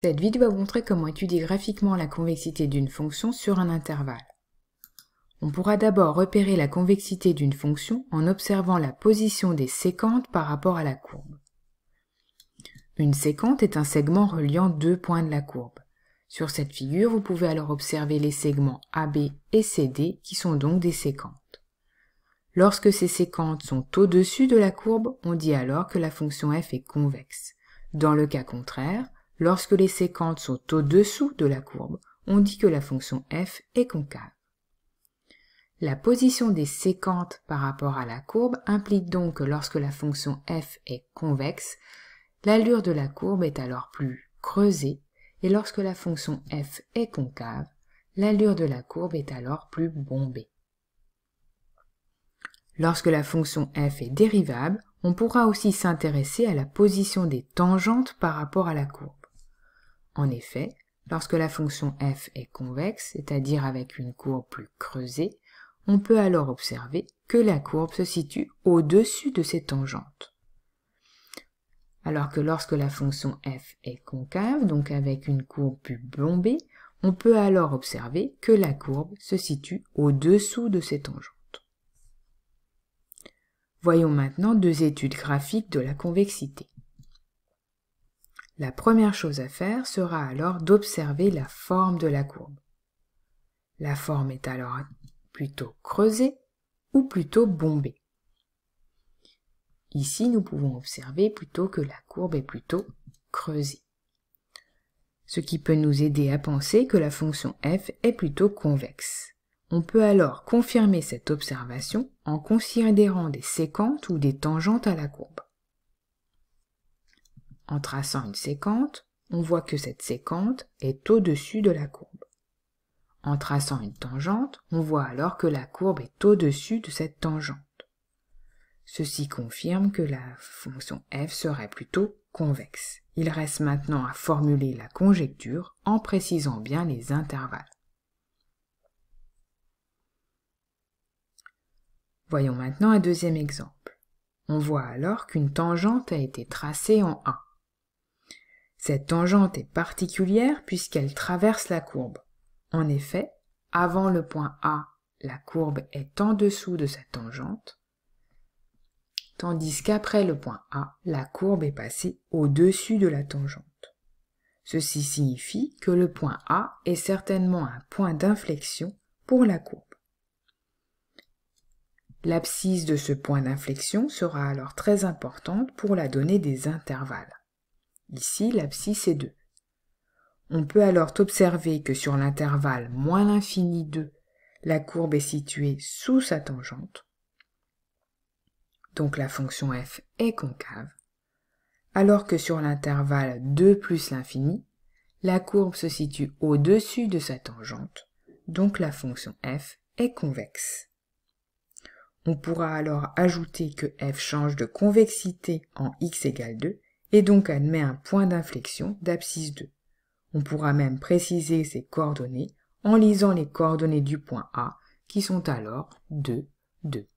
Cette vidéo va vous montrer comment étudier graphiquement la convexité d'une fonction sur un intervalle. On pourra d'abord repérer la convexité d'une fonction en observant la position des séquentes par rapport à la courbe. Une séquente est un segment reliant deux points de la courbe. Sur cette figure, vous pouvez alors observer les segments AB et CD qui sont donc des séquentes. Lorsque ces séquentes sont au-dessus de la courbe, on dit alors que la fonction f est convexe. Dans le cas contraire, lorsque les séquentes sont au-dessous de la courbe, on dit que la fonction f est concave. La position des séquentes par rapport à la courbe implique donc que lorsque la fonction f est convexe, l'allure de la courbe est alors plus creusée, et lorsque la fonction f est concave, l'allure de la courbe est alors plus bombée. Lorsque la fonction f est dérivable, on pourra aussi s'intéresser à la position des tangentes par rapport à la courbe. En effet, lorsque la fonction f est convexe, c'est-à-dire avec une courbe plus creusée, on peut alors observer que la courbe se situe au-dessus de ses tangentes. Alors que lorsque la fonction f est concave, donc avec une courbe plus bombée, on peut alors observer que la courbe se situe au-dessous de ses tangentes. Voyons maintenant deux études graphiques de la convexité. La première chose à faire sera alors d'observer la forme de la courbe. La forme est alors plutôt creusée ou plutôt bombée. Ici, nous pouvons observer plutôt que la courbe est plutôt creusée. Ce qui peut nous aider à penser que la fonction f est plutôt convexe. On peut alors confirmer cette observation en considérant des séquentes ou des tangentes à la courbe. En traçant une séquente, on voit que cette séquente est au-dessus de la courbe. En traçant une tangente, on voit alors que la courbe est au-dessus de cette tangente. Ceci confirme que la fonction f serait plutôt convexe. Il reste maintenant à formuler la conjecture en précisant bien les intervalles. Voyons maintenant un deuxième exemple. On voit alors qu'une tangente a été tracée en A. Cette tangente est particulière puisqu'elle traverse la courbe. En effet, avant le point A, la courbe est en dessous de cette tangente, tandis qu'après le point A, la courbe est passée au-dessus de la tangente. Ceci signifie que le point A est certainement un point d'inflexion pour la courbe. L'abscisse de ce point d'inflexion sera alors très importante pour la donnée des intervalles. Ici, l'abscisse est 2. On peut alors observer que sur l'intervalle moins l'infini 2, la courbe est située sous sa tangente. Donc la fonction f est concave. Alors que sur l'intervalle 2 plus l'infini, la courbe se situe au-dessus de sa tangente. Donc la fonction f est convexe. On pourra alors ajouter que f change de convexité en x égale 2 et donc admet un point d'inflexion d'abscisse 2. On pourra même préciser ses coordonnées en lisant les coordonnées du point A qui sont alors 2, 2.